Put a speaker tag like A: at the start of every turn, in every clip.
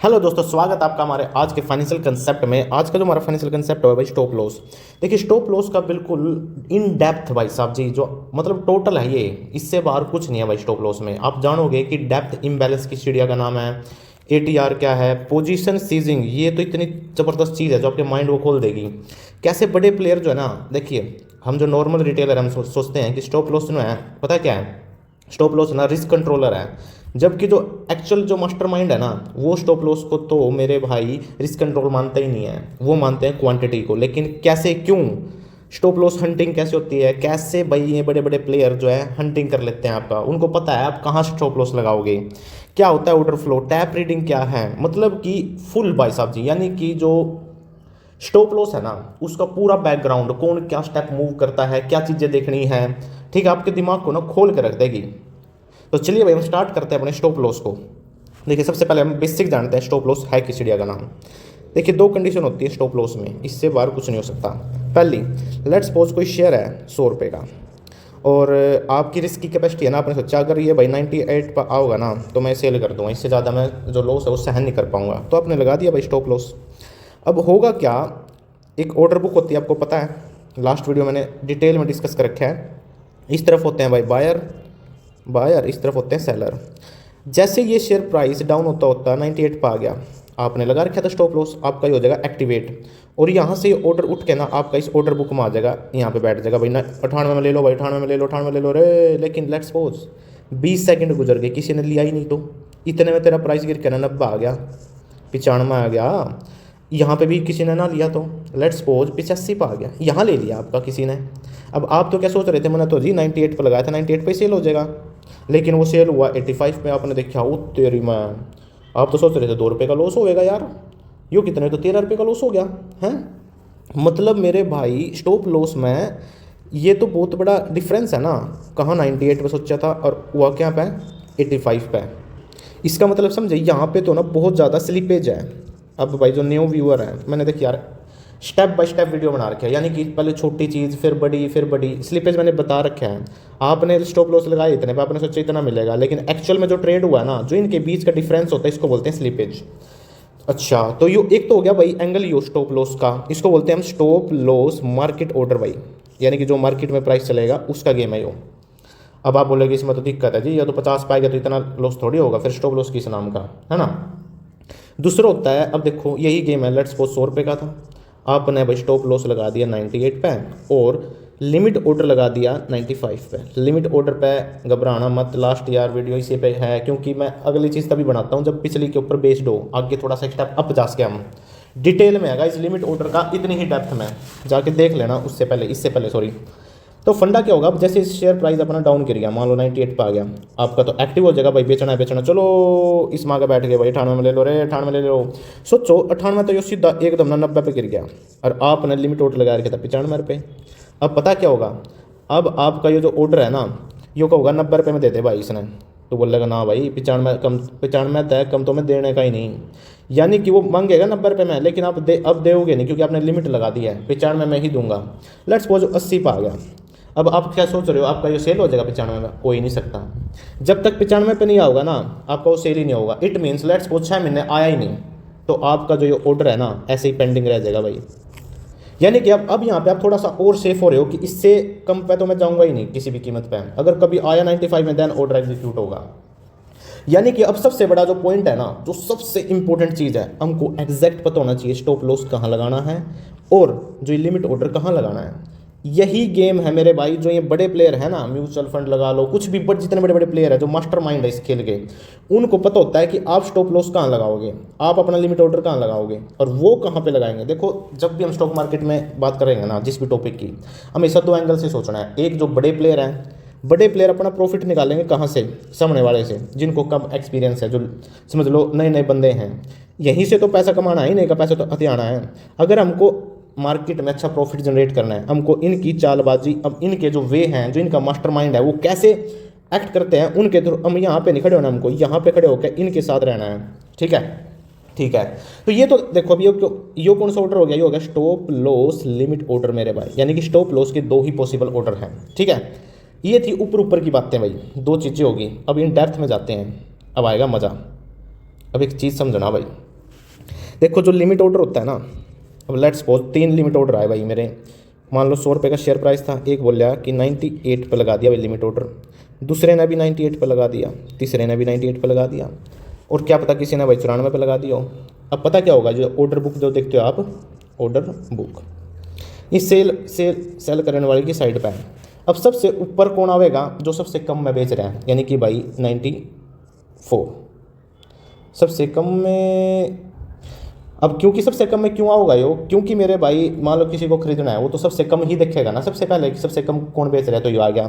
A: Hello दोस्तों, स्वागत है आपका हमारे आज के फाइनेंशियल कंसेप्ट में। आज का जो हमारा फाइनेंशियल कंसेप्ट है भाई, स्टॉप लॉस। देखिए, स्टॉप लॉस का बिल्कुल इन डेप्थ भाई साहब जी, जो मतलब टोटल है ये, इससे बाहर कुछ नहीं है भाई। स्टॉप लॉस में आप जानोगे कि डेप्थ इम्बैलेंस की चिड़िया का नाम है, एटीआर क्या है, पोजीशन सीजिंग, ये तो इतनी ज़बरदस्त चीज़ है जो आपके माइंड को खोल देगी। कैसे बड़े प्लेयर जो है ना, देखिए हम जो नॉर्मल रिटेलर हम सोचते हैं कि स्टॉप लॉस जो है, पता है क्या है? स्टॉप लॉस ना रिस्क कंट्रोलर है, जबकि जो एक्चुअल जो मास्टर माइंड है ना, वो स्टॉप लॉस को तो मेरे भाई रिस्क कंट्रोल मानते ही नहीं है, वो मानते हैं क्वांटिटी को। लेकिन कैसे, क्यों स्टॉप लॉस हंटिंग कैसे होती है, कैसे भाई ये बड़े बड़े प्लेयर जो है हंटिंग कर लेते हैं आपका, उनको पता है आप कहाँ स्टॉप लॉस लगाओगे, क्या होता है ऑर्डर फ्लो, टैप रीडिंग क्या है, मतलब कि फुल भाई साहब जी। यानी कि जो स्टॉप लॉस है ना, उसका पूरा बैकग्राउंड, कौन क्या स्टेप मूव करता है, क्या चीज़ें देखनी है, ठीक है, आपके दिमाग को ना खोल के रख देगी। तो चलिए भाई हम स्टार्ट करते हैं अपने स्टॉप लॉस को। देखिए, सबसे पहले हम बेसिक जानते हैं स्टॉप लॉस है किस चिड़िया का नाम। देखिए, दो कंडीशन होती है स्टॉप लॉस में, इससे बाहर कुछ नहीं हो सकता। पहली, लेट्स सपोज कोई शेयर है 100 रुपये का, और आपकी रिस्क की कैपेसिटी है ना, आपने सोचा अगर ये भाई 98 पर आओगा ना तो मैं सेल कर दूंगा, इससे ज़्यादा मैं जो लॉस है वो सहन नहीं कर पाऊंगा, तो आपने लगा दिया भाई स्टॉप लॉस। अब होगा क्या, एक ऑर्डर बुक होती है, आपको पता है, लास्ट वीडियो मैंने डिटेल में डिस्कस कर रखा है। इस तरफ होते हैं भाई बायर, इस तरफ होते हैं सेलर। जैसे ये शेयर प्राइस डाउन होता होता 98 पर आ गया, आपने लगा रखा था स्टॉप लॉस, आपका ये हो जाएगा एक्टिवेट, और यहाँ से ये ऑर्डर उठ के ना आपका इस ऑर्डर बुक में आ जाएगा, यहाँ पे बैठ जाएगा भाई ना, 98 में ले लो भाई, 98 में ले लो, 98 में ले लो रे। लेकिन लेट्स सपोज 20 सेकंड गुजर गए, किसी ने लिया ही नहीं, तो इतने में तेरा प्राइस गिर के ना 90 आ गया, 95 आ गया, यहाँ पे भी किसी ने ना लिया, तो लेट्स सपोज 85 पे आ गया, यहाँ ले लिया आपका किसी ने। अब आप तो क्या सोच रहे थे, मैंने तो जी 98 पे लगाया था, 98 पे सेल हो जाएगा, लेकिन वो सेल हुआ 85 पे, आपने देखा वो तेरी मैं, आप तो सोच रहे थे 2 रुपये का लॉस होएगा यार, यूँ कितने तो 13 रुपये का लॉस हो गया है। मतलब मेरे भाई स्टॉप लॉस में ये तो बहुत बड़ा डिफरेंस है ना, कहाँ 98 पे सोचा था और हुआ क्या पे 85 पे। इसका मतलब समझे, यहाँ पे तो ना बहुत ज़्यादा स्लिपेज है। अब भाई जो न्यू व्यूअर है, मैंने देखिए यार स्टेप बाय स्टेप वीडियो बना रखा है, यानी कि पहले छोटी चीज़ फिर बड़ी फिर बड़ी, स्लिपेज मैंने बता रखा है। आपने स्टॉप लॉस लगाया इतने पे, आपने सोचा इतना मिलेगा, लेकिन एक्चुअल में जो ट्रेड हुआ ना, जो इनके बीच का डिफरेंस होता है, इसको बोलते हैं स्लिपेज। अच्छा, तो यो एक तो हो गया भाई एंगल यो स्टॉप लॉस का, इसको बोलते हैं हम स्टॉप लॉस मार्केट ऑर्डर भाई, यानी कि जो मार्केट में प्राइस चलेगा उसका गेम है यो। अब आप बोलेगे इसमें तो दिक्कत है जी, या तो 50 पाएगा तो इतना लॉस थोड़ी होगा, फिर स्टॉप लॉस किस नाम का, है ना। दूसरा होता है, अब देखो यही गेम है, लेट्स सपोज 100 रुपये का था, आपने भाई स्टॉप लॉस लगा दिया 98 पे, और लिमिट ऑर्डर लगा दिया 95 पे। लिमिट ऑर्डर पे घबराना मत, लास्ट यार वीडियो इसी पे है, क्योंकि मैं अगली चीज़ तभी बनाता हूँ जब पिछली के ऊपर बेस्ड हो, आगे थोड़ा सा स्टेप अप जा सके हम। डिटेल में आएगा इस लिमिट ऑर्डर का, इतनी ही डेप्थ में जाके देख लेना, उससे पहले इससे पहले सॉरी। तो फंडा क्या होगा, अब जैसे शेयर प्राइस अपना डाउन गिर गया, मान लो 98 पे आ गया, आपका तो एक्टिव हो जाएगा भाई, बेचना है बेचना, चलो इस माँ का बैठ गए भाई, 98 में ले लो रे, 98 में ले लो। सोचो 98 तो ये सीधा एकदम ना 90 पे गिर गया, और आपने लिमिट ऑर्डर लगा रखा था 95 रुपये। अब पता क्या होगा, अब आपका ये जो ऑर्डर है ना, ये का होगा 90 रुपये में दे दे भाई इसने, तो बोलेगा ना भाई 95 कम, 95 तय कम तो मैं देने का ही नहीं, यानी कि वो मांगेगा 90 रुपये में, लेकिन आप अब दोगे नहीं, क्योंकि आपने लिमिट लगा दी है 95 में ही दूंगा। लेट्स सपोज 80 पे आ गया, अब आप क्या सोच रहे हो, आपका ये सेल हो जाएगा 95 में? हो ही नहीं सकता, जब तक 95 पे नहीं आओगा ना आपका वो सेल ही नहीं होगा। इट मीन्स लेट्स सपोज 6 महीने आया ही नहीं, तो आपका जो ये ऑर्डर है ना ऐसे ही पेंडिंग रह जाएगा भाई। यानी कि अब यहाँ पे आप थोड़ा सा और सेफ हो रहे हो कि इससे कम पे तो मैं जाऊँगा ही नहीं किसी भी कीमत पे, अगर कभी आया 95 में देन ऑर्डर एग्जीक्यूट होगा। यानी कि अब सबसे बड़ा जो पॉइंट है ना, जो सबसे इंपॉर्टेंट चीज़ है, हमको एग्जैक्ट पता होना चाहिए स्टॉप लॉस कहाँ लगाना है और जो लिमिट ऑर्डर कहाँ लगाना है। यही गेम है मेरे भाई, जो ये बड़े प्लेयर है ना, म्यूचुअल फंड लगा लो, कुछ भी, बट जितने बड़े बड़े प्लेयर है जो मास्टरमाइंड है इस खेल के, उनको पता होता है कि आप स्टॉप लॉस कहाँ लगाओगे, आप अपना लिमिट ऑर्डर कहाँ लगाओगे और वो कहाँ पे लगाएंगे। देखो, जब भी हम स्टॉक मार्केट में बात करेंगे ना जिस भी टॉपिक की, हमेशा दो एंगल से सोचना है। एक, जो बड़े प्लेयर हैं, बड़े प्लेयर अपना प्रॉफिट निकालेंगे कहाँ से, सामने वाले से, जिनको कम एक्सपीरियंस है, जो समझ लो नए नए बंदे हैं, यहीं से तो पैसा कमाना है, नहीं का पैसा तो हथियाना है। अगर हमको मार्केट में अच्छा प्रॉफिट जनरेट करना है, हमको इनकी चालबाजी, अब इनके जो वे हैं, जो इनका मास्टरमाइंड है, वो कैसे एक्ट करते हैं, उनके थ्रू हम यहाँ पे नहीं खड़े होना, हमको यहाँ पे खड़े होकर इनके साथ रहना है। ठीक है, ठीक है। तो ये तो देखो, अभी ये कौन सा ऑर्डर हो गया, ये हो गया स्टॉप लॉस लिमिट ऑर्डर मेरे भाई, यानी कि स्टॉप लॉस के दो ही पॉसिबल ऑर्डर हैं। ठीक है, ये थी ऊपर ऊपर की बातें भाई, दो चीज़ें होगी। अब इन डेप्थ में जाते हैं, अब आएगा मज़ा। अब एक चीज़ समझना भाई, देखो जो लिमिट ऑर्डर होता है ना, अब लेट्स सपोज 3 लिमिट ऑर्डर आए भाई मेरे, मान लो 100 रुपये का शेयर प्राइस था, एक बोला कि 98 पे लगा दिया भाई लिमिट ऑर्डर, दूसरे ने भी 98 पे लगा दिया, तीसरे ने भी 98 पे लगा दिया, और क्या पता किसी ने भाई 94 पे लगा दिया हो। अब पता क्या होगा, जो ऑर्डर बुक जो देखते हो आप, ऑर्डर बुक ये सेल करने वाले की साइड पे है। अब सबसे ऊपर कौन आवेगा, जो सबसे कम में बेच रहा है, यानी कि भाई 94 सबसे कम में। अब क्योंकि सबसे कम में क्यों आओगा यो, क्योंकि मेरे भाई मान लो किसी को खरीदना है, वो तो सबसे कम ही देखेगा ना सबसे पहले, सबसे कम कौन बेच रहा है, तो यो आ गया।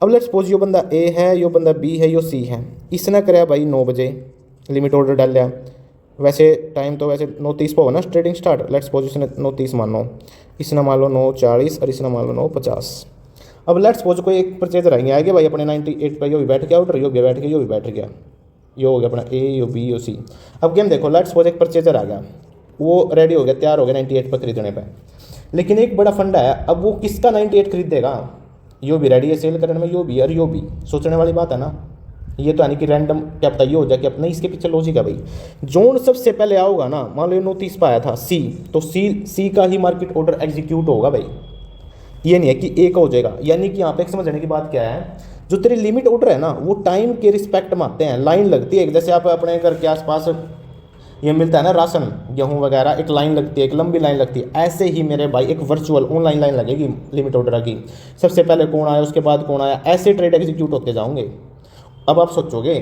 A: अब लेट्स सपोज यो बंदा ए है, यो बंदा बी है, यो सी है, इसने कराया भाई 9 बजे लिमिट ऑर्डर डाल लिया। वैसे टाइम तो वैसे 9:30 पर होगा ना ट्रेडिंग स्टार्ट, लेट्स सपोज इसने 9:30 मानो, इसने मान लो 9:40 और इसने मान लो 9:50। अब लेट्स सपोज कोई एक परचेजर आएंगे भाई अपने 98 पर, यो भी बैठ गया ऑर्डर, यो भी बैठ गया, यो भी बैठ गया, यो हो गया अपना ए, यो बी, यो सी। अब गेम देखो, लेट्स सपोज एक परचेजर आ गया, वो रेडी हो गया, तैयार हो गया 98 पर खरीदने पे, लेकिन एक बड़ा फंडा है, अब वो किसका 98 खरीदेगा, यो भी रेडी है सेल करने में, यो भी और यो भी, सोचने वाली बात है ना। ये तो यानी कि रैंडम क्या पता ये हो जाए कि अपने, इसके पीछे लॉजिक है भाई। जोन सबसे पहले आओगा ना, मान लो 29 पर आया था सी, तो सी का ही मार्केट ऑर्डर एग्जीक्यूट होगा भाई, ये नहीं है कि ए का हो जाएगा। यानी कि यहाँ पे एक समझने की बात क्या है, जो तेरी लिमिट ऑर्डर है ना, वो टाइम के रिस्पेक्ट में आते हैं, लाइन लगती है। जैसे आप अपने घर के आसपास ये मिलता है ना राशन, गेहूं वगैरह, एक लाइन लगती है, एक लंबी लाइन लगती है, ऐसे ही मेरे भाई एक वर्चुअल ऑनलाइन लाइन लगेगी लिमिट ऑर्डर की। सबसे पहले कौन आया, उसके बाद कौन आया, ऐसे ट्रेड एग्जीक्यूट होते जाओगे। अब आप सोचोगे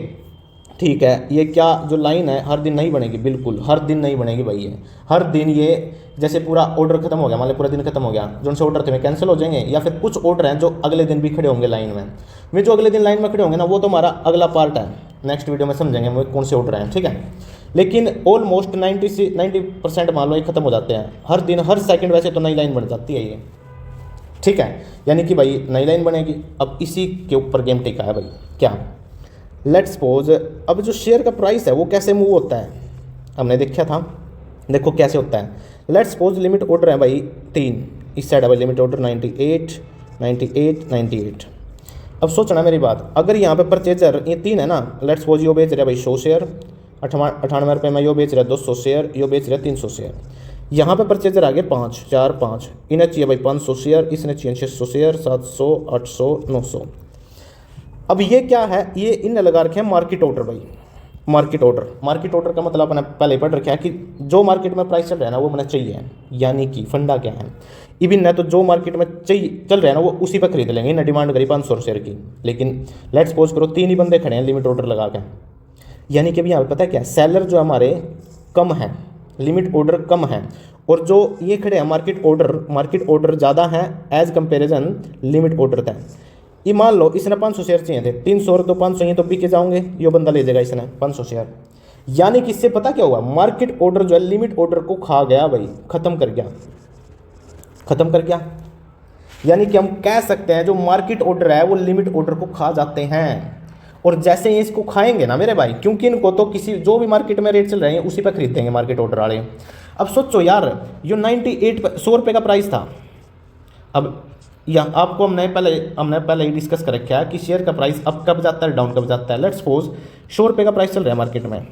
A: ठीक है, ये क्या जो लाइन है हर दिन नहीं बनेगी, बिल्कुल हर दिन नहीं बनेगी भाई, ये हर दिन ये जैसे पूरा ऑर्डर खत्म हो गया, मान लो पूरा दिन खत्म हो गया, जो उनसे ऑर्डर थे वे कैंसिल हो जाएंगे, या फिर कुछ ऑर्डर हैं जो अगले दिन भी खड़े होंगे लाइन में। वे जो अगले दिन लाइन में खड़े होंगे ना, वो तो हमारा अगला पार्ट है, नेक्स्ट वीडियो में समझेंगे वो कौन से ऑर्डर हैं, ठीक है। लेकिन ऑलमोस्ट 90% मान लो ये खत्म हो जाते हैं हर दिन, हर सेकंड वैसे तो नई लाइन बन जाती है ये, ठीक है। यानी कि भाई नई लाइन बनेगी। अब इसी के ऊपर गेम टिका है भाई, क्या, लेट्स सपोज अब जो शेयर का प्राइस है वो कैसे मूव होता है, हमने देखा था, देखो कैसे होता है। लेट्स सपोज लिमिट ऑर्डर है भाई 3, इस साइड है भाई लिमिट ऑर्डर 98, 98, 98। अब सोचना मेरी बात, अगर यहाँ पे परचेजर ये 3 है ना, लेट्स सपोज यो बेच रहा है भाई 100 शेयर 98 रुपये में, यो बेच रहा है 200 शेयर, यो बेच रहा है 300 शेयर। यहाँ पे परचेजर आ गए 5, 4, 5, इन्हें चाहिए भाई 500 शेयर, इसने चाहिए 600 शेयर, 700, 800, 900। अब ये क्या है, ये इनने लगा रखे हैं मार्केट ऑर्डर भाई, मार्केट ऑर्डर। मार्केट ऑर्डर का मतलब अपने पहले पढ़ रखा है कि जो मार्केट में प्राइस चल रहा है ना वो मैंने चाहिए, यानी कि फंडा क्या है, इवन ना तो जो मार्केट में चाहिए चल रहा है ना वो उसी पर खरीद लेंगे। इन्हें डिमांड करी 500 शेयर की, लेकिन लेट्स सपोज करो 3 ही बंदे खड़े हैं लिमिट ऑर्डर लगा के, यानी कि अभी यहाँ पे पता है क्या, सेलर जो हमारे कम है, लिमिट ऑर्डर कम है, और जो ये खड़े हैं मार्केट ऑर्डर ज़्यादा है एज कंपेरिजन लिमिट ऑर्डर था। ये मान लो इसने 500 शेयर चाहिए थे, 300 और तो 500 ही तो बिके जाओगे, ये बंदा ले जाएगा इसने 500 शेयर। यानी कि इससे पता क्या हुआ, मार्केट ऑर्डर जो है लिमिट ऑर्डर को खा गया भाई, खत्म कर गया। यानी कि हम कह सकते हैं जो मार्केट ऑर्डर है वो लिमिट ऑर्डर को खा जाते हैं। और जैसे ही इसको खाएंगे ना मेरे भाई, क्योंकि इनको तो किसी जो भी मार्केट में रेट चल रहे हैं उसी पर खरीदेंगे मार्केट ऑर्डर वाले। अब सोचो यार, ये 98 100 रुपये का प्राइस था। अब यहाँ आपको हमने पहले ही डिस्कस कर रखा है कि शेयर का प्राइस अप कब जाता है, डाउन कब जाता है। लेट्स सपोज 100 रुपये का प्राइस चल रहा है मार्केट में,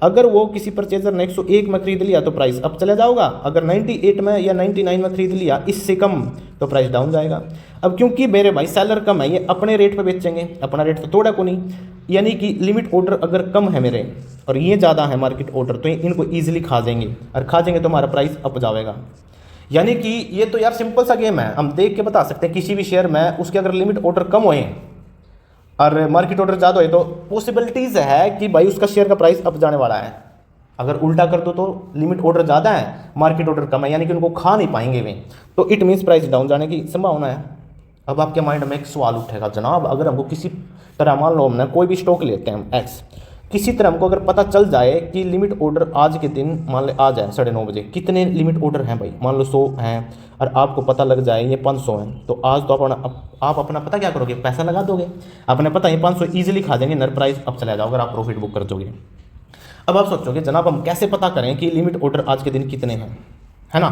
A: अगर वो किसी परचेजर ने 101 में खरीद लिया तो प्राइस अप चला जाएगा, अगर 98 में या 99 में खरीद लिया इससे कम तो प्राइस डाउन जाएगा। अब क्योंकि मेरे भाई सेलर कम है, ये अपने रेट पे बेचेंगे, अपना रेट तो थोड़ा को नहीं, यानी कि लिमिट ऑर्डर अगर कम है मेरे और ये ज़्यादा है मार्केट ऑर्डर, तो इनको ईजिली खा जाएंगे, और खा जाएंगे तो हमारा प्राइस अप जाएगा। यानी कि ये तो यार सिंपल सा गेम है, हम देख के बता सकते हैं किसी भी शेयर में उसके अगर लिमिट ऑर्डर कम होए और मार्केट ऑर्डर ज़्यादा हो तो पॉसिबिलिटीज़ है कि भाई उसका शेयर का प्राइस अप जाने वाला है। अगर उल्टा कर दो तो लिमिट ऑर्डर ज़्यादा है, मार्केट ऑर्डर कम है, यानी कि उनको खा नहीं पाएंगे वे, तो इट मीन्स प्राइस डाउन जाने की संभावना है। अब आपके माइंड में एक सवाल उठेगा, जनाब अगर हमको किसी तरह, मान लो हमने कोई भी स्टॉक लेते हैं हम एक्स, किसी तरह हमको अगर पता चल जाए कि लिमिट ऑर्डर आज के दिन मान ले आ जाए 9:30 बजे, कितने लिमिट ऑर्डर हैं भाई, मान लो 100 हैं, और आपको पता लग जाए ये 500 हैं, तो आज तो आप अपना पता क्या करोगे, पैसा लगा दोगे, अपने पता ये 500 ईजिली खा जाएंगे, नर प्राइस अब चला जाओगे, आप प्रॉफिट बुक कर दोगे। अब आप सोचोगे जनाब हम कैसे पता करें कि लिमिट ऑर्डर आज के दिन कितने हैं, है ना।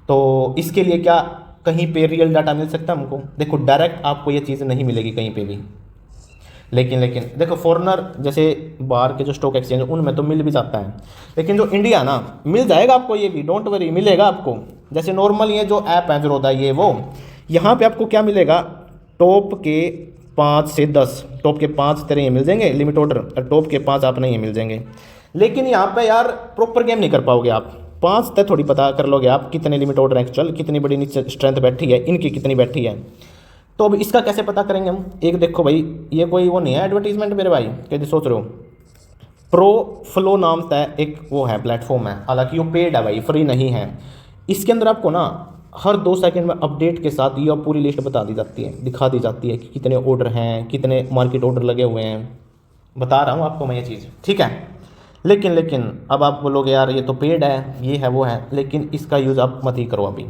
A: तो इसके लिए क्या कहीं पे रियल डाटा मिल सकता है हमको? देखो डायरेक्ट आपको ये चीज़ नहीं मिलेगी कहीं पे भी, लेकिन देखो फॉरेनर जैसे बाहर के जो स्टॉक एक्सचेंज उनमें तो मिल भी जाता है, लेकिन जो इंडिया ना मिल जाएगा आपको, ये भी डोंट वरी मिलेगा आपको। जैसे नॉर्मल ये जो ऐप है ज़ीरोधा ये वो, यहाँ पे आपको क्या मिलेगा, टॉप के 5 से 10, टॉप के 5 तेरे ये मिल जाएंगे लिमिट ऑर्डर, और टॉप के 5 आप नहीं मिल जाएंगे। लेकिन यहाँ पे यार प्रॉपर गेम नहीं कर पाओगे आप, 5 तक थोड़ी पता कर लोगे आप कितने लिमिट ऑर्डर एक्चुअल, कितनी बड़ी नीचे स्ट्रेंथ बैठी है, इनकी कितनी बैठी है। तो अब इसका कैसे पता करेंगे हम, एक देखो भाई ये कोई वो नहीं है एडवर्टीजमेंट मेरे भाई कैसे सोच रहे हो, प्रो फ्लो नाम का एक वो है प्लेटफॉर्म है, हालांकि वो पेड है भाई, फ्री नहीं है। इसके अंदर आपको ना हर 2 सेकंड में अपडेट के साथ ये पूरी लिस्ट बता दी जाती है, दिखा दी जाती है कि कितने ऑर्डर हैं, कितने मार्केट ऑर्डर लगे हुए हैं, बता रहा हूँ आपको मैं ये चीज़, ठीक है। लेकिन अब आप बोलोगे यार ये तो पेड है, ये है वो है, लेकिन इसका यूज़ आप मत ही करो अभी।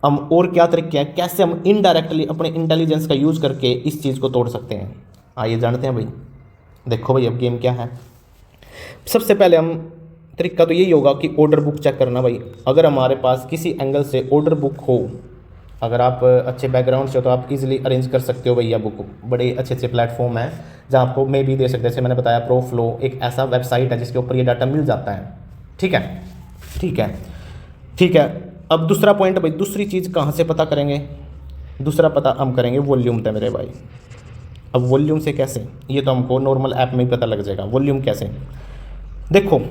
A: हम और क्या तरीके हैं, कैसे हम इनडायरेक्टली अपने इंटेलिजेंस का यूज़ करके इस चीज़ को तोड़ सकते हैं, आइए जानते हैं भाई। देखो भाई अब गेम क्या है, सबसे पहले हम तरीका तो यही होगा कि ऑर्डर बुक चेक करना भाई। अगर हमारे पास किसी एंगल से ऑर्डर बुक हो, अगर आप अच्छे बैकग्राउंड से हो तो आप इजीली अरेंज कर सकते हो भैया बुक, बड़े अच्छे प्लेटफॉर्म हैं जहाँ आपको मे भी दे सकते हैं। जैसे मैंने बताया प्रो फ्लो एक ऐसा वेबसाइट है जिसके ऊपर ये डाटा मिल जाता है, ठीक है ठीक है ठीक है। अब दूसरा पॉइंट भाई, दूसरी चीज़ कहाँ से पता करेंगे, दूसरा पता हम करेंगे वॉल्यूम पे मेरे भाई। अब वॉल्यूम से कैसे, ये तो हमको नॉर्मल ऐप में ही पता लग जाएगा। वॉल्यूम कैसे, देखो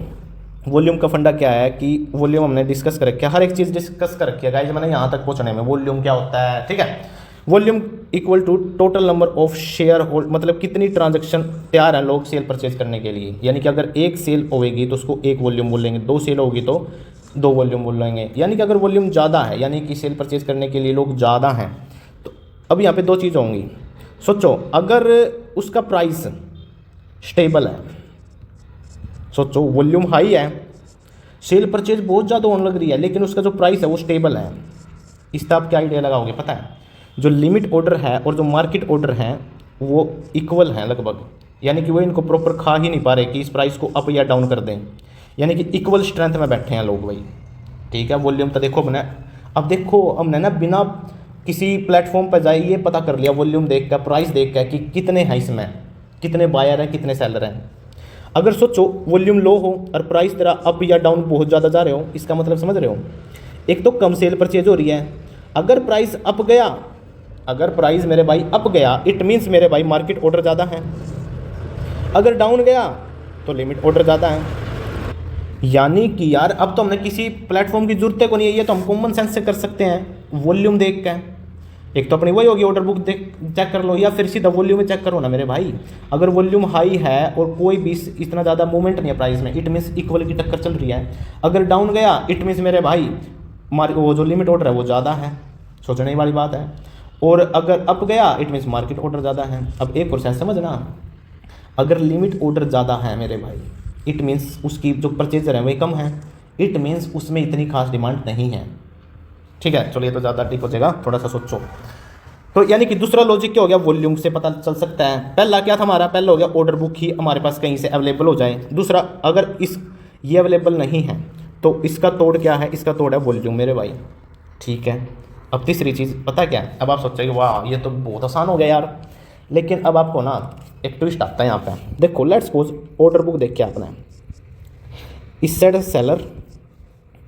A: वॉल्यूम का फंडा क्या है कि वॉल्यूम हमने डिस्कस कर रखा है, हर एक चीज़ डिस्कस कर रखी है गाइस मैंने यहाँ तक पहुँचने में। वॉल्यूम क्या होता है, ठीक है, volume equal to total number of share hold, मतलब कितनी ट्रांजैक्शन तैयार है लोग सेल परचेज करने के लिए। यानी कि अगर एक सेल होगी तो उसको एक वॉल्यूम बोलेंगे, 2 सेल होगी तो 2 वॉल्यूम बोलेंगे। यानी कि अगर वॉल्यूम ज़्यादा है, यानी कि सेल परचेज करने के लिए लोग ज़्यादा हैं, तो अब यहाँ पे 2 चीज़ होंगी। सोचो अगर उसका प्राइस स्टेबल है, सोचो वॉल्यूम हाई है, सेल परचेज बहुत ज़्यादा होने लग रही है, लेकिन उसका जो प्राइस है वो स्टेबल है, इसका आप क्या आइडिया लगाओगे पता है, जो लिमिट ऑर्डर है और जो मार्केट ऑर्डर है वो इक्वल हैं लगभग। यानी कि वो इनको प्रॉपर खा ही नहीं पा रहे कि इस प्राइस को अप या डाउन कर दें, यानी कि इक्वल स्ट्रेंथ में बैठे हैं लोग भाई, ठीक है। वॉल्यूम तो देखो हमने, अब देखो हमने ना बिना किसी प्लेटफॉर्म पर जाए ये पता कर लिया वॉल्यूम देख कर, प्राइस देख कर कि कितने हैं इसमें, कितने बायर हैं कितने सेलर हैं। अगर सोचो वॉल्यूम लो हो और प्राइस तेरा अप या डाउन बहुत ज़्यादा जा रहे हो, इसका मतलब समझ रहे हो, एक तो कम सेल परचेज हो रही है। अगर प्राइस अप गया, अगर प्राइस मेरे भाई अप गया इट मीन्स मेरे भाई मार्केट ऑर्डर ज़्यादा है, अगर डाउन गया तो लिमिट ऑर्डर ज़्यादा है। यानी कि यार अब तो हमने किसी प्लेटफॉर्म की जरूरत को नहीं है, ये तो हम कॉमन सेंस से कर सकते हैं वॉल्यूम देख के। एक तो अपनी वही होगी ऑर्डर बुक देख चेक कर लो, या फिर सीधा वॉल्यूम में चेक करो ना मेरे भाई। अगर वॉल्यूम हाई है और कोई भी इतना ज़्यादा मूवमेंट नहीं है प्राइस में, इट मीन्स इक्वल की टक्कर चल रही है। अगर डाउन गया इट मीन्स मेरे भाई वो जो लिमिट ऑर्डर है वो ज़्यादा है, सोचने वाली बात है। और अगर अप गया इट मीन्स मार्केट ऑर्डर ज़्यादा है। अब एक और सेंस समझना, अगर लिमिट ऑर्डर ज़्यादा है मेरे भाई इट मीन्स उसकी जो परचेजर है वही कम है, इट मीन्स उसमें इतनी खास डिमांड नहीं है, ठीक है। चलो ये तो ज़्यादा ठीक हो जाएगा, थोड़ा सा सोचो। तो यानी कि दूसरा लॉजिक क्या हो गया, वॉल्यूम से पता चल सकता है। पहला क्या था हमारा, पहला हो गया ऑर्डर बुक ही हमारे पास कहीं से अवेलेबल हो जाए। दूसरा अगर ये अवेलेबल नहीं है तो इसका तोड़ क्या है, इसका तोड़ है वॉल्यूम मेरे भाई, ठीक है। अब तीसरी चीज़ पता क्या है, अब आप सोचेंगे वाह ये तो बहुत आसान हो गया यार, लेकिन अब आपको ना एक ट्विस्ट आता है यहाँ पे। देखो लेट्स सपोज ऑर्डर बुक देख के आपने इस साइड सेलर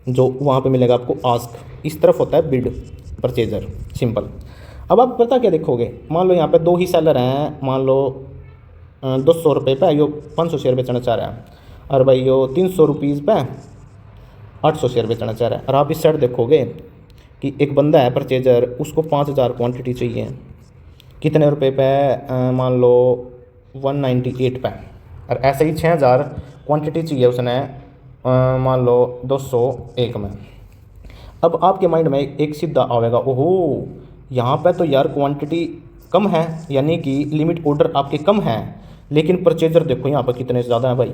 A: जो वहाँ पे मिलेगा आपको आस्क, इस तरफ होता है बिड परचेजर, सिंपल। अब आप पता क्या देखोगे, मान लो यहाँ पे 2 ही सेलर हैं, मान लो 200 रुपये पे यो 500 शेयर बेचना चाह रहा है, और भाई यो 300 रुपीज़ पे 800 शेयर बेचना चाह रहा है। और आप इस साइड देखोगे कि एक बंदा है परचेजर, उसको 5000 क्वांटिटी चाहिए, कितने रुपए पे, मान लो 198 पे, और ऐसे ही 6000 क्वांटिटी चाहिए उसने, मान लो 201 में। अब आपके माइंड में एक सीधा आवेगा, ओहो यहाँ पे तो यार क्वांटिटी कम है, यानी कि लिमिट ऑर्डर आपके कम है, लेकिन परचेजर देखो यहाँ पर कितने ज़्यादा है भाई,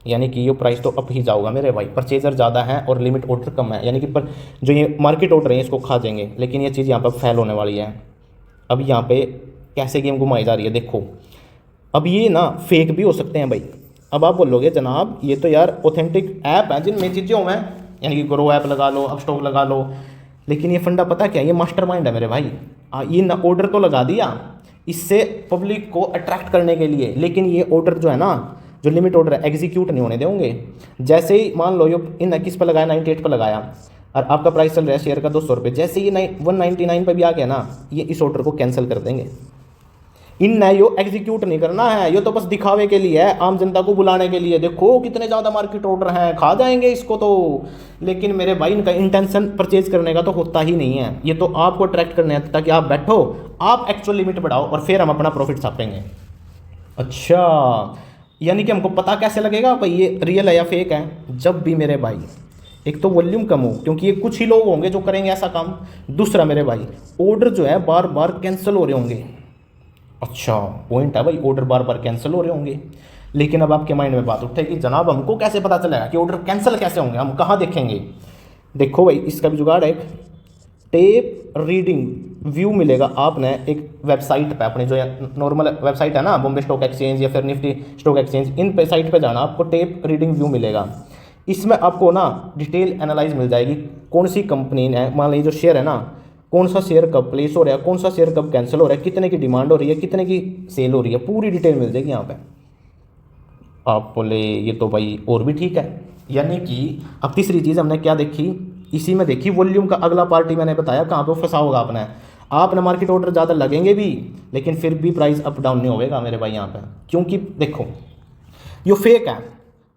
A: यानी कि ये प्राइस तो अप ही जाओगा मेरे भाई। परचेजर ज़्यादा है और लिमिट ऑर्डर कम है, यानी कि पर जो ये मार्केट ऑर्डर है इसको खा जाएंगे, लेकिन ये चीज़ यहाँ पर फेल होने वाली है। अब यहाँ पे कैसे गेम घुमाई जा रही है देखो, अब ये ना फेक भी हो सकते हैं भाई। अब आप बोलोगे जनाब ये तो यार ऑथेंटिक ऐप है जिनमें चीज़ें हो हैं, यानी कि ग्रो ऐप लगा लो, अपस्टॉक लगा लो, लेकिन ये फंडा पता क्या है, ये मास्टरमाइंड है मेरे भाई। ये ना ऑर्डर तो लगा दिया, इससे पब्लिक को अट्रैक्ट करने के लिए, लेकिन ये ऑर्डर जो है ना, जो लिमिट ऑर्डर है, एग्जीक्यूट नहीं होने देंगे। जैसे ही मान लो ये इन किस पर लगाया, 98 पर लगाया, और आपका प्राइस चल रहा है शेयर का 200 रुपये, जैसे ही 199 पर भी आ गया ना, ये इस ऑर्डर को कैंसिल कर देंगे। इन यो एग्जीक्यूट नहीं करना है, ये तो बस दिखावे के लिए है, आम जनता को बुलाने के लिए, देखो कितने ज़्यादा मार्केट ऑर्डर हैं, खा जाएंगे इसको तो। लेकिन मेरे भाई इनका इंटेंशन परचेज करने का तो होता ही नहीं है, ये तो आपको अट्रैक्ट करने हैं ताकि आप बैठो, आप एक्चुअल लिमिट बढ़ाओ और फिर हम अपना प्रॉफिट छापेंगे। अच्छा, यानी कि हमको पता कैसे लगेगा भाई ये रियल है या फेक है? जब भी मेरे भाई एक तो वॉल्यूम कम हो, क्योंकि ये कुछ ही लोग होंगे जो करेंगे ऐसा काम। दूसरा मेरे भाई ऑर्डर जो है बार बार कैंसिल हो रहे होंगे। अच्छा पॉइंट है भाई, ऑर्डर बार बार कैंसिल हो रहे होंगे। लेकिन अब आपके माइंड में बात उठेगी, जनाब हमको कैसे पता चलेगा कि ऑर्डर कैंसिल कैसे होंगे, हम कहाँ देखेंगे? देखो भाई इसका भी जुगाड़ है, टेप रीडिंग व्यू मिलेगा आपने एक वेबसाइट पे, अपने जो नॉर्मल वेबसाइट है ना, बॉम्बे स्टॉक एक्सचेंज या फिर निफ्टी स्टॉक एक्सचेंज, इन पे साइट पे जाना, आपको टेप रीडिंग व्यू मिलेगा। इसमें आपको ना डिटेल एनालाइज मिल जाएगी, कौन सी कंपनी है, मान लीजिए जो शेयर है ना, कौन सा शेयर कब प्लेस हो रहा है, कौन सा शेयर कब कैंसिल हो रहा है, कितने की डिमांड हो रही है, कितने की सेल हो रही है, पूरी डिटेल मिल जाएगी यहाँ पे। आप बोले ये तो भाई और भी ठीक है। यानी कि अब तीसरी चीज़ हमने क्या देखी, इसी में देखी वॉल्यूम का अगला पार्टी मैंने बताया कहाँ पे फंसा होगा आपने मार्केट ऑर्डर ज़्यादा लगेंगे भी, लेकिन फिर भी प्राइस अप डाउन नहीं होगा मेरे भाई यहाँ पे। क्योंकि देखो ये फेक है,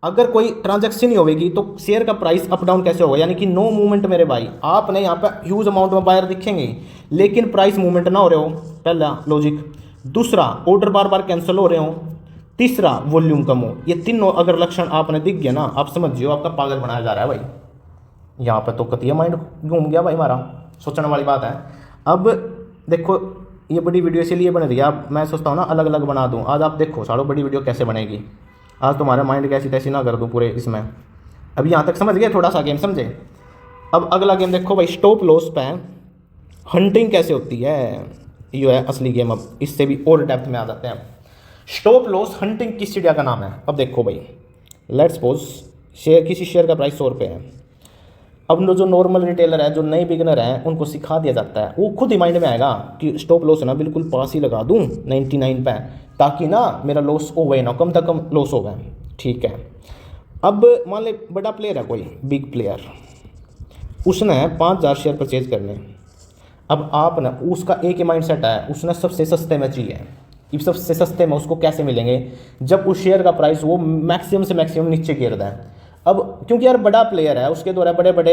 A: अगर कोई ट्रांजैक्शन नहीं होगी तो शेयर का प्राइस अप डाउन कैसे होगा? यानी कि नो मूवमेंट मेरे भाई, आपने यहाँ पे ह्यूज अमाउंट में बायर दिखेंगे लेकिन प्राइस मूवमेंट ना हो रहे हो, पहला लॉजिक। दूसरा ऑर्डर बार बार कैंसिल हो रहे हो। तीसरा वॉल्यूम कम हो। ये तीनों अगर लक्षण आपने दिख गया ना, आप समझिए आपका पागल बनाया जा रहा है भाई। यहाँ पे तो कतिया माइंड घूम गया भाई हमारा, सोचने वाली बात है। अब देखो ये बड़ी वीडियो इसीलिए बन रही है, अब मैं सोचता हूँ ना अलग अलग बना दूँ। आज आप देखो सारों बड़ी वीडियो कैसे बनेगी, आज तुम्हारे माइंड कैसी तैसी ना कर दूँ पूरे इसमें। अभी यहाँ तक समझ गए थोड़ा सा गेम, समझे? अब अगला गेम देखो भाई, स्टॉप लॉस पे हंटिंग कैसे होती है, ये है असली गेम। अब इससे भी और डेप्थ में आ जाते हैं। स्टॉप लॉस हंटिंग किस चिड़िया का नाम है? अब देखो भाई, लेट्स सपोज शेयर, किसी शेयर का प्राइस 100 रुपये है। अब जो नॉर्मल रिटेलर है, जो नए बिगनर हैं, उनको सिखा दिया जाता है, वो खुद ही माइंड में आएगा कि स्टॉप लॉस है ना बिल्कुल पास ही लगा दूँ 99 पे, ताकि ना मेरा लॉस हो गए ना, कम से कम लॉस हो गए। ठीक है, अब मान ले बड़ा प्लेयर है कोई बिग प्लेयर, उसने 5000 शेयर परचेज करने। अब आप ना, उसका एक ही माइंड सेट है, उसने सबसे सस्ते में चाहिए। ये सबसे सस्ते में उसको कैसे मिलेंगे? जब उस शेयर का प्राइस वो मैक्सिमम से मैक्सिमम नीचे गिर रहा है। अब क्योंकि यार बड़ा प्लेयर है, उसके द्वारा बड़े बड़े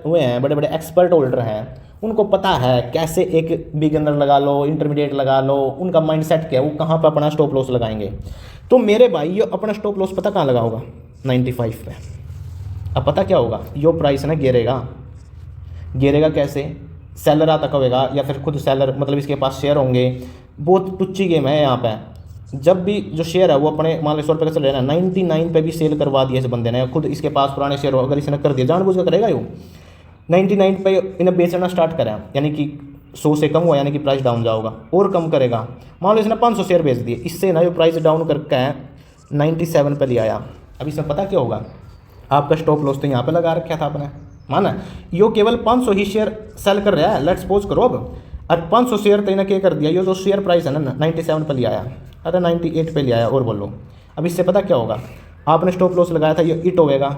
A: हुए हैं, बड़े बड़े एक्सपर्ट होल्डर हैं, उनको पता है कैसे एक बिगिनर लगा लो, इंटरमीडिएट लगा लो, उनका माइंडसेट क्या है, वो कहाँ पर अपना स्टॉप लॉस लगाएंगे। तो मेरे भाई ये अपना स्टॉप लॉस पता कहाँ लगा होगा? 95 पे। अब पता क्या होगा, यो प्राइस ना गिरेगा कैसे? सेलर आता कहेगा या फिर खुद सेलर, मतलब इसके पास शेयर होंगे। बहुत टुच्ची गेम है यहाँ पे। जब भी जो शेयर है वो अपने मान लो 100 रुपये का चल रहा है ना, 99 पे भी सेल करवा दिया इस बंदे ने, खुद इसके पास पुराने शेयर हो, अगर इसने कर दिया, जानबूझ कर करेगा यो 99 पे इन्हें बेचना स्टार्ट करें, यानी कि 100 से कम हुआ यानी कि प्राइस डाउन जाओगा, और कम करेगा। मान लो इसने 500 शेयर बेच दिए, इससे ना ये प्राइस डाउन करके 97 पे ले आया। अब इसमें पता क्या होगा, आपका स्टॉप लॉस तो यहाँ पे लगा रखा था आपने, माना यो केवल 500 ही शेयर सेल कर रहा है, लेट्स सपोज करो। अब और 500 शेयर तो इन्हें क्या कर दिया, ये जो शेयर प्राइस है ना 97 पे ले आया, अरे 98 पे ले आया, और बोलो। अब इससे पता क्या होगा, आपने स्टॉप लॉस लगाया था, ये हिट होएगा,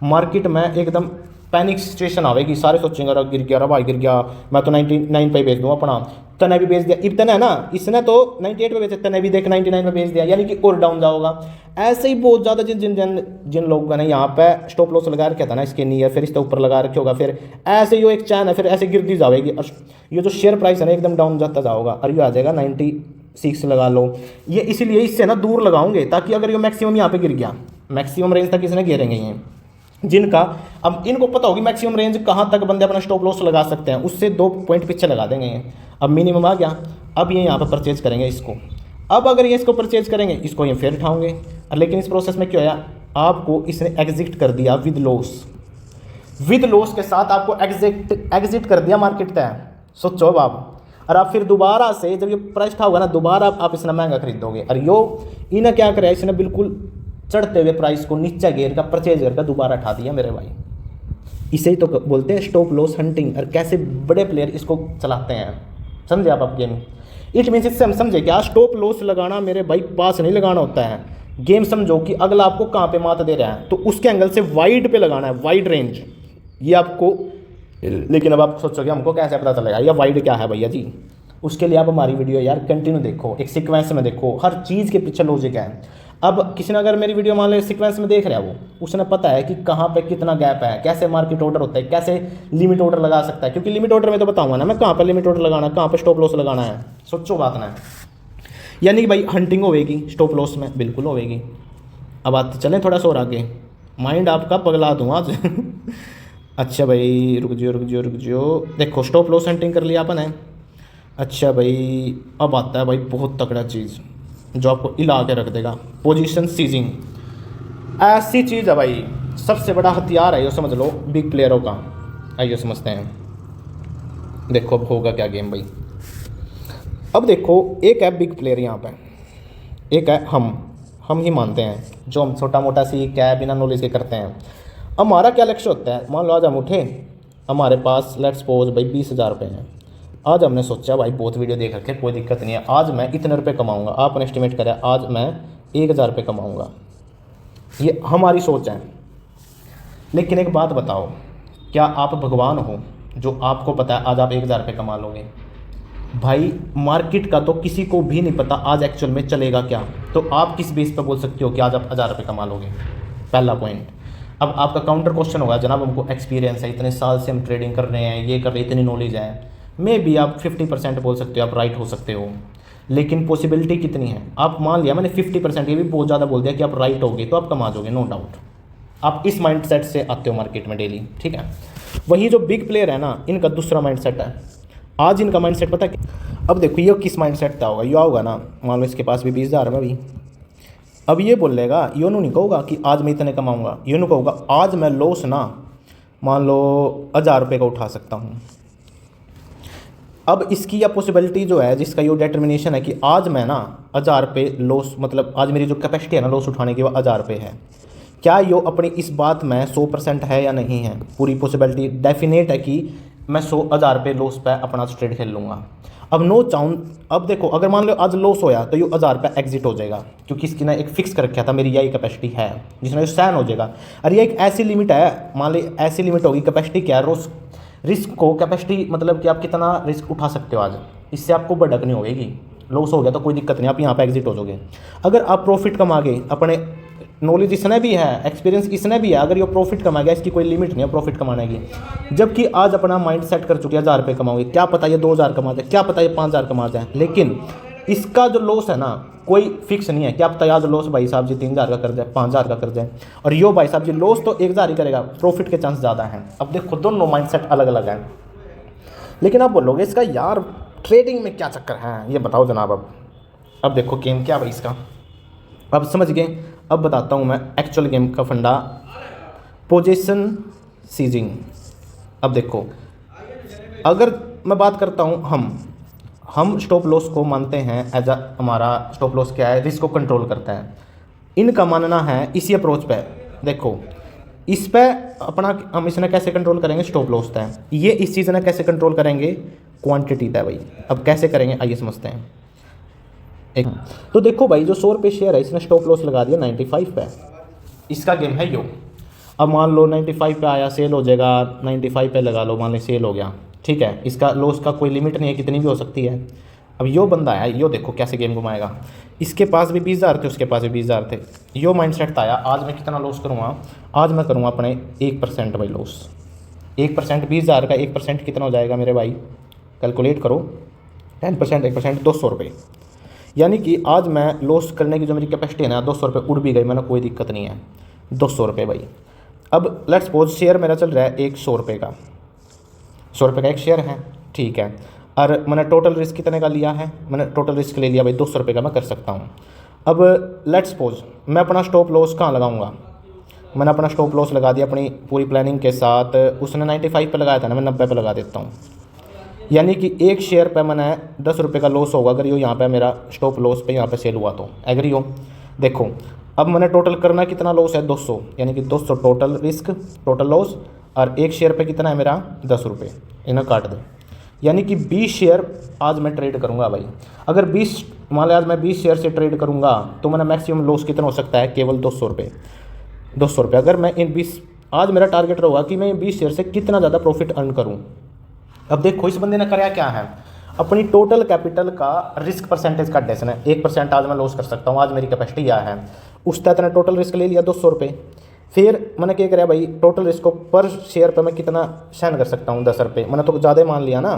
A: मार्केट में एकदम पैनिक सिचुएशन आवेगी, सारे सोचेंगे अरे गिर गया, अरे भाई गिर गया, मैं तो 99 पे बेच दूँ अपना। तने भी बेच दिया, इतना है ना, इसने तो 98 पे बेचा, तने भी देख 99 पे बेच दिया, यानी कि और डाउन जाओगा। ऐसे ही बहुत ज़्यादा जिन लोगों ने यहाँ पे स्टॉप लॉस लगा रखा था ना इसके नियर, फिर इसके ऊपर लगा रखे होगा, फिर ऐसे ही एक चैन है, फिर ऐसे गिरती जाएगी, और ये जो शेयर प्राइस है ना एकदम डाउन जाता जाओगा, और ये आ जाएगा 96 लगा लो। ये इसीलिए इससे ना दूर लगाओगे, ताकि अगर ये मैक्सिमम यहाँ पे गिर गया, मैक्सिमम रेंज तक इसने गिरेंगे ये, जिनका अब इनको पता होगी मैक्सिमम रेंज कहाँ तक बंदे अपना स्टॉप लॉस लगा सकते हैं, उससे 2 पॉइंट पीछे लगा देंगे ये। अब मिनिमम आ गया, अब ये यहाँ पर परचेज करेंगे इसको। अब अगर ये इसको परचेज करेंगे, इसको ये फिर उठाओगे, लेकिन इस प्रोसेस में क्या होया, आपको इसने एग्जिट कर दिया विद लॉस के साथ आपको एग्जिट कर दिया मार्केट तय। सोचो अब आप, और आप फिर दोबारा से जब ये प्राइस था होगा ना, दोबारा आप इसने महंगा खरीदोगे। और यो इन्हें क्या करे, इसने बिल्कुल चढ़ते हुए प्राइस को नीचे गिर का परचेज करके दोबारा उठा दिया मेरे भाई। इसे ही तो बोलते हैं स्टॉप लॉस हंटिंग, और कैसे बड़े प्लेयर इसको चलाते हैं, समझे आप गेम। इट मीन्स इससे हम समझे क्या, स्टॉप लॉस लगाना मेरे भाई पास नहीं लगाना होता है। गेम समझो कि अगला आपको कहाँ पे मात दे रहा है तो उसके एंगल से वाइड पे लगाना है, वाइड रेंज ये आपको। लेकिन अब आप सोचोगे हमको कैसे पता चलेगा या वाइड क्या है भैया जी, उसके लिए आप हमारी वीडियो यार कंटिन्यू देखो, एक सीक्वेंस में देखो, हर चीज़ के पीछे लॉजिक है। अब किसी ने अगर मेरी वीडियो मान लो सीक्वेंस में देख रहा है, वो उसने पता है कि कहाँ पे कितना गैप है, कैसे मार्केट ऑर्डर होता है, कैसे लिमिट ऑर्डर लगा सकता है, क्योंकि लिमिट ऑर्डर में तो बताऊंगा ना मैं कहाँ पर लिमिट ऑर्डर लगाना है, कहाँ पर स्टॉप लॉस लगाना है। सोचो बात ना, यानी कि भाई हंटिंग होएगी स्टॉप लॉस में, बिल्कुल होएगी। अब आते चलें थोड़ा सा और आगे, माइंड आपका पगला दूँ आज अच्छा भाई रुक जाओ, देखो स्टॉप लॉस हंटिंग कर लिया अपन है। अच्छा भाई अब आता है भाई बहुत तगड़ा चीज़ जो आपको हिला के रख देगा, पोजीशन सीजिंग। ऐसी चीज़ है भाई, सबसे बड़ा हथियार है ये, समझ लो बिग प्लेयरों का। आइए समझते हैं, देखो अब होगा क्या गेम भाई। अब देखो एक है बिग प्लेयर यहाँ पे, एक है हम ही मानते हैं जो हम छोटा मोटा सी क्या है बिना नॉलेज के करते हैं। हमारा क्या लक्ष्य होता है, मान लो आज हम उठे, हमारे पास लेट्स सपोज भाई 20,000 रुपये हैं। आज हमने सोचा भाई बहुत वीडियो देख रखे, कोई दिक्कत नहीं है, आज मैं इतने रुपए कमाऊंगा। आपने एस्टिमेट करा आज मैं 1,000 रुपये कमाऊंगा, ये हमारी सोच है। लेकिन एक बात बताओ, क्या आप भगवान हो जो आपको पता है आज आप 1,000 रुपये कमा लोगे? भाई मार्केट का तो किसी को भी नहीं पता आज एक्चुअल में चलेगा क्या, तो आप किस बेस पर बोल सकते हो कि आज आप 1,000 रुपये कमा लोगे? पहला पॉइंट। अब आपका काउंटर क्वेश्चन होगा, जनाब हमको एक्सपीरियंस है, इतने साल से हम ट्रेडिंग कर रहे हैं, ये कर रहे हैं, इतनी नॉलेज है। मे भी आप 50% बोल सकते हो, आप राइट हो सकते हो, लेकिन पॉसिबिलिटी कितनी है? आप मान लिया मैंने 50%, ये भी बहुत ज़्यादा बोल दिया कि आप राइट होगे तो आप कमा जाओगे, नो डाउट। आप इस माइंड सेट से आते हो मार्केट में डेली, ठीक है। वही जो बिग प्लेयर है ना, इनका दूसरा माइंड सेट है। आज इनका माइंड सेट पता है, अब देखो ये किस माइंड सेट का होगा, ये होगा ना, मान लो इसके पास भी 20,000 है अभी। अब ये बोलेगा, योनू नहीं कहूँगा कि आज मैं इतने कमाऊँगा, योनू कहूँगा आज मैं लॉस ना मान लो 1,000 रुपये का उठा सकता हूँ। अब इसकी या पॉसिबिलिटी जो है, जिसका ये डिटर्मिनेशन है कि आज मैं ना 1,000 रुपये लॉस, मतलब आज मेरी जो कैपेसिटी है ना लॉस उठाने की वो 1,000 रुपये है। क्या यो अपनी इस बात में 100% है या नहीं है? पूरी पॉसिबिलिटी डेफिनेट है कि मैं 1,000 रुपये लॉस पे अपना ट्रेड खेल लूँगा। अब नो चाउन, अब देखो अगर मान लो आज लॉस होया तो ये 1,000 रुपये एग्जिट हो जाएगा, क्योंकि इसकी ना एक फिक्स कर रखा था मेरी यही कैपेसिटी है जिसमें सहन हो जाएगा। और ये एक ऐसी लिमिट है, मान ली ऐसी लिमिट होगी, कैपेसिटी क्या है, रिस्क को कैपेसिटी मतलब कि आप कितना रिस्क उठा सकते हो आज, इससे आपको भड़क नहीं होगी। लॉस हो गया तो कोई दिक्कत नहीं, आप यहाँ पे एग्जिट हो जाओगे। अगर आप प्रॉफिट कमा गए, अपने नॉलेज इसने भी है, एक्सपीरियंस इसने भी है, अगर ये प्रॉफिट कमा गया, इसकी कोई लिमिट नहीं है प्रॉफिट कमाने की। जबकि आज अपना माइंड सेट कर चुके हैं 1,000 रुपये कमाओगे, क्या पता ये 2,000 कमा जाए, क्या पता ये 5,000 कमा जाए। लेकिन इसका जो लॉस है ना कोई फिक्स नहीं है, क्या पता यार लॉस भाई साहब जी 3,000 का कर जाए, 5,000 का कर जाए, और यो भाई साहब जी लॉस तो 1,000 ही करेगा, प्रॉफिट के चांस ज़्यादा हैं। अब देखो दोनों माइंडसेट अलग अलग हैं। लेकिन आप बोलोगे इसका यार ट्रेडिंग में क्या चक्कर है, ये बताओ जनाब। अब देखो गेम क्या भाई इसका, अब समझ गए। अब बताता हूँ मैं एक्चुअल गेम का फंडा, पोजीशन सीजिंग। अब देखो अगर मैं बात करता हूँ, हम स्टॉप लॉस को मानते हैं एज अ, हमारा स्टॉप लॉस क्या है, रिस्क को कंट्रोल करता है। इनका मानना है इसी अप्रोच पे, देखो इस पे अपना हम इसने कैसे कंट्रोल करेंगे, स्टॉप लॉस है ये, इस चीज़ ने कैसे कंट्रोल करेंगे, क्वांटिटी है भाई। अब कैसे करेंगे आइए समझते हैं। एक तो देखो भाई जो 100 रुपये शेयर है, इसने स्टॉप लॉस लगा दिया 95 पे, इसका गेम है यो। अब मान लो 95 पे आया, सेल हो जाएगा, 95 पे लगा लो, मान लो सेल हो गया, ठीक है। इसका लॉस का कोई लिमिट नहीं है, कितनी भी हो सकती है। अब यो बंदा है, यो देखो कैसे गेम घुमाएगा, इसके पास भी 20,000 थे, उसके पास भी 20,000 थे। यो माइंड सेट आया, आज मैं कितना लॉस करूँगा, आज मैं करूँगा अपने 1% भाई लॉस। 1% 20,000 का 1% कितना हो जाएगा मेरे भाई, कैलकुलेट करो, 10% 1% 200 रुपये। यानी कि आज मैं लॉस करने की जो मेरी कैपेसिटी है ना, 200 रुपये उड़ भी गई, मैंने कोई दिक्कत नहीं है, 200 रुपये भाई। अब लेट्स सपोज शेयर मेरा चल रहा है 100 रुपये का, 100 रुपये का एक शेयर है, ठीक है। और मैंने टोटल रिस्क कितने का लिया है, मैंने टोटल रिस्क ले लिया भाई 200 रुपये का, मैं कर सकता हूँ। अब लेट्स सपोज मैं अपना स्टॉप लॉस कहाँ लगाऊंगा, मैंने अपना स्टॉप लॉस लगा दिया अपनी पूरी प्लानिंग के साथ, उसने 95 पे लगाया था ना, मैं 90 पे लगा देता हूँ। यानी कि एक शेयर पे मैंने 10 रुपये का लॉस होगा अगर यो यहाँ पे मेरा स्टॉप लॉस पे यहाँ पे सेल हुआ तो, एग्री हो। देखो अब मैंने टोटल करना कितना लॉस है, 200, यानी कि 200 टोटल रिस्क, टोटल लॉस, और एक शेयर पे कितना है मेरा 10 रुपये, इन्हें काट दो। यानी कि 20 शेयर आज मैं ट्रेड करूँगा भाई। अगर 20 मान लिया आज मैं 20 शेयर से ट्रेड करूँगा तो मेरा मैक्सिमम लॉस कितना हो सकता है, केवल 200 रुपये। 200 रुपये अगर मैं इन 20, आज मेरा टारगेट रहेगा कि मैं 20 शेयर से कितना ज़्यादा प्रॉफिट अर्न करूँ। अब देखो इस बंदे ने कराया क्या है, अपनी टोटल कैपिटल का रिस्क परसेंटेज का डेसन है, 1% आज मैं लॉस कर सकता हूँ, आज मेरी कैपेसिटी यह है। उस तहत ने टोटल रिस्क ले लिया 200 रुपये। फिर मैंने क्या कराया भाई, टोटल रिस्क को पर शेयर पे मैं कितना सहन कर सकता हूँ, 10 रुपये। मैंने तो ज़्यादा मान लिया ना,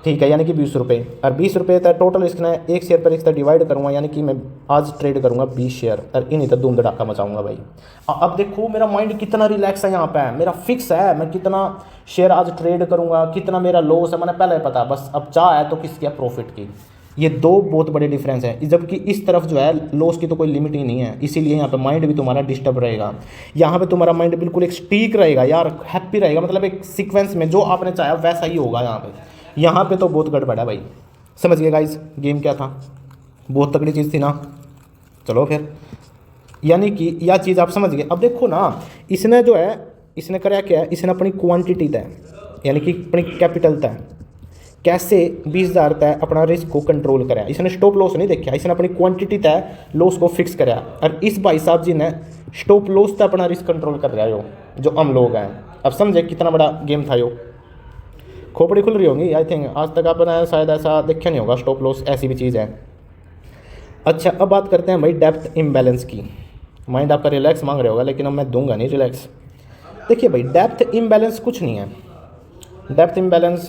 A: ठीक है, यानी कि 20 रुपये। और 20 रुपये तक टोटल रिस्क ने एक शेयर पर रिस्क डिवाइड करूँगा, यानी कि मैं आज ट्रेड करूँगा 20 शेयर और इन्हीं तक धूम धड़ाका मचाऊंगा भाई। अब देखो मेरा माइंड कितना रिलैक्स है, यहाँ पे मेरा फिक्स है मैं कितना शेयर आज ट्रेड करूँगा, कितना मेरा लॉस है मैंने पहले पता, बस अब चाह है तो किसकी है, प्रॉफिट की। ये दो बहुत बड़े डिफरेंस हैं, जबकि इस तरफ जो है लॉस की तो कोई लिमिट ही नहीं है। इसीलिए यहाँ पे माइंड भी तुम्हारा डिस्टर्ब रहेगा। यहाँ पे तुम्हारा माइंड बिल्कुल एक स्टीक रहेगा यार, हैप्पी रहेगा, मतलब एक सीक्वेंस में जो आपने चाहा वैसा ही होगा। यहाँ पे तो बहुत गड़बड़ है भाई। समझ गए गाइस गेम क्या था, बहुत तगड़ी चीज़ थी ना। चलो फिर, यानी कि यह चीज़ आप समझ गए। अब देखो ना, इसने जो है इसने कराया क्या है, इसने अपनी क्वांटिटी तय, यानी कि अपनी कैपिटल तय, कैसे 20,000 तय अपना रिस्क को कंट्रोल कराया। इसने स्टॉप लॉस नहीं देखा, इसने अपनी क्वांटिटी तय लॉस को फिक्स कराया। और इस भाई साहब जी ने स्टॉप लॉस तय अपना रिस्क कंट्रोल कर रहा है जो हम लोग हैं। अब समझे कितना बड़ा गेम था यो। खोपड़ी खुल रही होंगी आई थिंक, आज तक आपने शायद ऐसा देखा नहीं होगा, स्टॉप लॉस ऐसी भी चीज़ है। अच्छा अब बात करते हैं भाई डेप्थ इम्बैलेंस की। माइंड आपका रिलैक्स मांग रहा होगा, लेकिन अब मैं दूंगा नहीं रिलैक्स। देखिए भाई डेप्थ इम्बैलेंस कुछ नहीं है। डेप्थ इम्बैलेंस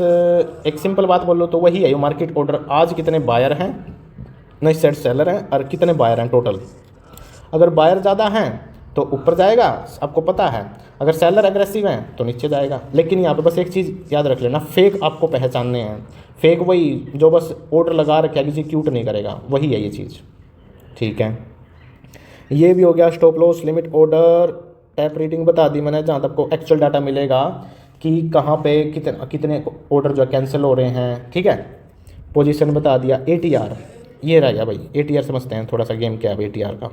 A: एक सिंपल बात बोल लो तो वही है, ये मार्केट ऑर्डर आज कितने बायर हैं, नहीं सेट सेलर हैं, और कितने बायर हैं टोटल। अगर बायर ज़्यादा हैं तो ऊपर जाएगा, आपको पता है। अगर सेलर एग्रेसिव हैं तो नीचे जाएगा। लेकिन यहाँ पे बस एक चीज़ याद रख लेना, फेक आपको पहचानने हैं। फेक वही जो बस ऑर्डर लगा रखे एग्जीक्यूट नहीं करेगा, वही है ये चीज़, ठीक है। ये भी हो गया stop loss, limit order, tap reading बता दी मैंने, जहाँ तक आपको एक्चुअल डाटा मिलेगा कि कहाँ पे कितने ऑर्डर जो है कैंसिल हो रहे हैं, ठीक है। पोजीशन बता दिया। ATR ये रह गया भाई, ATR समझते हैं थोड़ा सा गेम क्या है ATR का।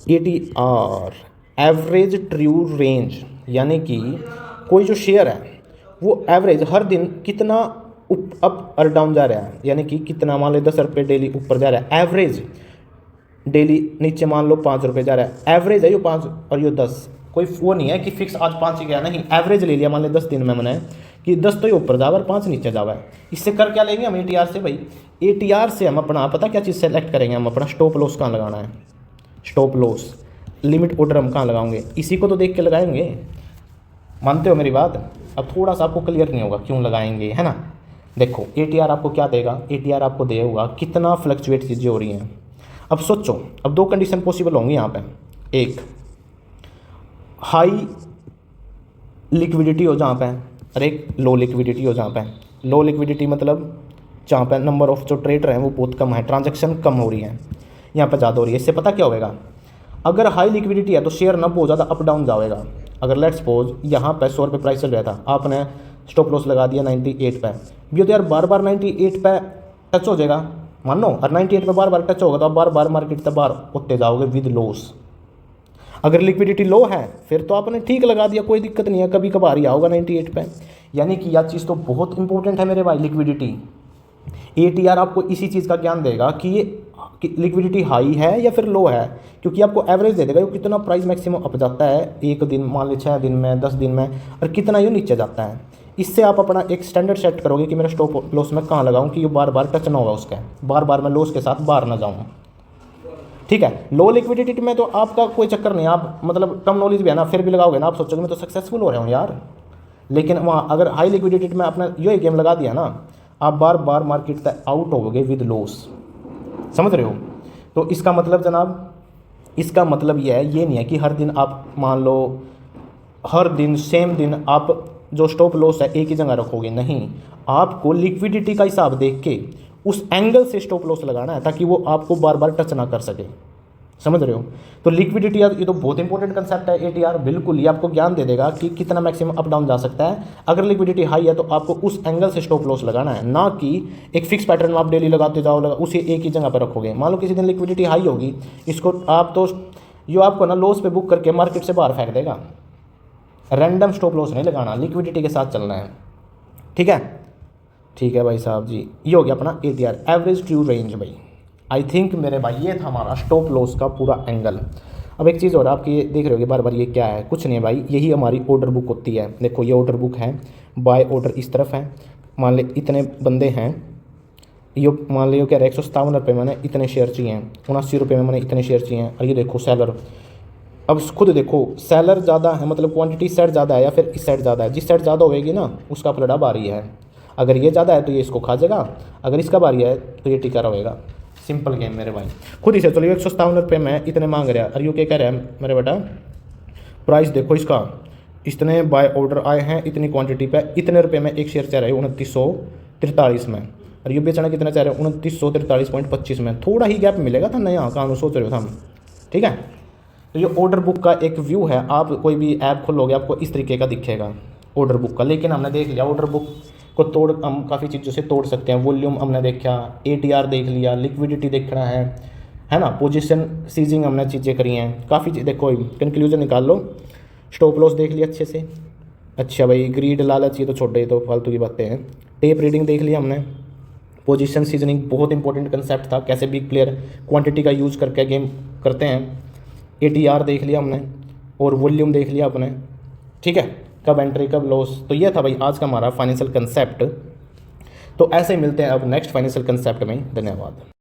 A: ATR एवरेज ट्रू रेंज, यानी कि कोई जो शेयर है वो एवरेज हर दिन कितना अप और डाउन जा रहा है, यानी कि कितना मान लो 10 रुपये डेली ऊपर जा रहा है एवरेज, डेली नीचे मान लो 5 रुपये जा रहा है एवरेज है, ये 5 और ये 10, कोई वो नहीं है कि फिक्स आज 5 ही गया, नहीं एवरेज ले लिया। मान लो 10 दिन में मैंने कि 10 तो ये ऊपर जावा और 5 नीचे जावा है। इससे कर क्या लेंगे हम ATR से भाई, ATR से हम अपना पता क्या चीज़ सेलेक्ट करेंगे, हम अपना स्टॉप लॉस कहाँ लगाना है, स्टॉप लॉस लिमिट ऑर्डर हम कहाँ लगाएंगे, इसी को तो देख के लगाएंगे। मानते हो मेरी बात। अब थोड़ा सा आपको क्लियर नहीं होगा क्यों लगाएंगे, है ना। देखो ATR आपको क्या देगा, ATR आपको देगा कितना फ्लक्चुएट चीज़ें हो रही हैं। अब सोचो, अब दो कंडीशन पॉसिबल होंगी यहाँ पे, एक हाई लिक्विडिटी हो जहाँ पे, और एक लो लिक्विडिटी हो जहाँ पे। लो लिक्विडिटी मतलब जहाँ पे नंबर ऑफ जो ट्रेडर हैं वो बहुत कम है, ट्रांजैक्शन कम हो रही है, यहाँ पे ज़्यादा हो रही है। इससे पता क्या होगा, अगर हाई लिक्विडिटी है तो शेयर ना बहुत ज़्यादा अप डाउन जाएगा। अगर लेट्स सपोज यहाँ पे 100 रुपये प्राइस चल रहा था, आपने स्टॉप लॉस लगा दिया 98 पे, भी तो यार बार बार 98 पे टच हो जाएगा मान लो, और 98 पे बार बार टच होगा तो आप बार बार मार्केट तक बाहर उठते जाओगे विद लॉस। अगर लिक्विडिटी लो है फिर तो आपने ठीक लगा दिया, कोई दिक्कत नहीं है, कभी कभार ही आओगा 98 पे। यानी कि यह चीज़ तो बहुत इंपॉर्टेंट है मेरे भाई, लिक्विडिटी। ATR आपको इसी चीज़ का ज्ञान देगा कि ये लिक्विडिटी हाई है या फिर लो है, क्योंकि आपको एवरेज दे देगा वो कितना प्राइस मैक्सिमम अप जाता है एक दिन, मान ली 6 दिन में, 10 दिन में, और कितना ये नीचे जाता है। इससे आप अपना एक स्टैंडर्ड सेट करोगे कि मेरा स्टॉप लॉस में कहाँ लगाऊं कि ये बार बार टच ना होगा उसका, बार बार मैं लॉस के साथ बाहर ना जाऊँ, ठीक है। लो लिक्विडिटी में तो आपका कोई चक्कर नहीं, आप मतलब कम नॉलेज भी है ना, फिर भी लगाओगे ना, आप सोचोगे मैं तो सक्सेसफुल हो रहा हूँ यार। लेकिन वहाँ अगर हाई लिक्विडिटी में आपने ये गेम लगा दिया ना, आप बार बार मार्केट तक आउट होगे विद लॉस, समझ रहे हो। तो इसका मतलब जनाब, इसका मतलब ये है, ये नहीं है कि हर दिन आप मान लो हर दिन सेम दिन आप जो स्टॉप लॉस है एक ही जगह रखोगे, नहीं। आपको लिक्विडिटी का हिसाब देख के उस एंगल से स्टॉप लॉस लगाना है ताकि वो आपको बार बार टच ना कर सके, समझ रहे हो। तो लिक्विडिटी ये तो बहुत इंपॉर्टेंट कंसेप्ट है ATR, बिल्कुल ये आपको ज्ञान दे देगा कि कितना मैक्सिमम अप डाउन जा सकता है। अगर लिक्विडिटी हाई है तो आपको उस एंगल से स्टॉप लॉस लगाना है, ना कि एक फिक्स पैटर्न में आप डेली लगाते जाओ, उसे एक ही जगह पर रखोगे। मान लो किसी दिन लिक्विडिटी हाई होगी, इसको आप तो यो आपको ना लॉस पे बुक करके मार्केट से बाहर फेंक देगा। रैंडम स्टॉप लॉस नहीं लगाना, लिक्विडिटी के साथ चलना है, ठीक है। ठीक है भाई साहब जी, ये हो गया अपना ATR, एवरेज ट्रू रेंज भाई। आई थिंक मेरे भाई ये था हमारा स्टॉप लॉस का पूरा एंगल। अब एक चीज़ और आपकी ये देख रहे होगे बार बार, ये क्या है, कुछ नहीं है भाई, यही हमारी ऑर्डर बुक होती है। देखो ये ऑर्डर बुक है, बाय ऑर्डर इस तरफ है, मान ले इतने बंदे हैं, ये मान लियो कह रहे 157 रुपये मैंने इतने शेयर चाहिए, 79 रुपये में मैंने इतने शेयर चाहिए। और ये देखो सेलर, अब खुद देखो सेलर ज़्यादा है, मतलब क्वांटिटी इस साइड ज़्यादा है या फिर इस साइड ज़्यादा है, जिस साइड ज़्यादा होएगी ना उसका पलड़ा बारी है। अगर ये ज़्यादा है तो ये इसको खा जाएगा, अगर इसका बारी है तो ये टिका रहेगा। सिंपल गेम मेरे भाई, खुद ही से चलो 157 रुपये में इतने मांग रहा है, और यू क्या कह रहा है मेरे बेटा, प्राइस देखो इसका, इतने बाय ऑर्डर आए हैं इतनी क्वांटिटी पे, इतने रुपये में एक शेयर चाह रहे हैं 2943 में, और ये बेचना कितना चाह रहे हैं 2943.25 में। थोड़ा ही गैप मिलेगा था नया, कहाँ सोच रहे हो हम, ठीक है। तो ये ऑर्डर बुक का एक व्यू है, आप कोई भी ऐप खोलोगे आपको इस तरीके का दिखेगा ऑर्डर बुक का। लेकिन हमने देख लिया ऑर्डर बुक को तोड़, हम काफ़ी चीज़ों से तोड़ सकते हैं। वॉल्यूम हमने देखा, ATR देख लिया, लिक्विडिटी देखना है ना, पोजीशन सीजिंग हमने चीज़ें करी हैं, काफ़ी चीज़। देखो कंक्लूजन निकाल लो, स्टॉप लॉस देख लिया अच्छे से। अच्छा भाई ग्रीड लालच ये तो छोड़, ये तो फालतू की बातें हैं। टेप रीडिंग देख लिया हमने, पोजीशन सीजनिंग बहुत इंपॉर्टेंट कंसेप्ट था, कैसे बिग प्लेयर क्वांटिटी का यूज़ करके गेम करते हैं। ATR देख लिया हमने, और वॉल्यूम देख लिया अपने, ठीक है, कब एंट्री कब लॉस। तो ये था भाई आज का हमारा फाइनेंशियल कंसेप्ट। तो ऐसे ही मिलते हैं अब नेक्स्ट फाइनेंशियल कंसेप्ट में। धन्यवाद।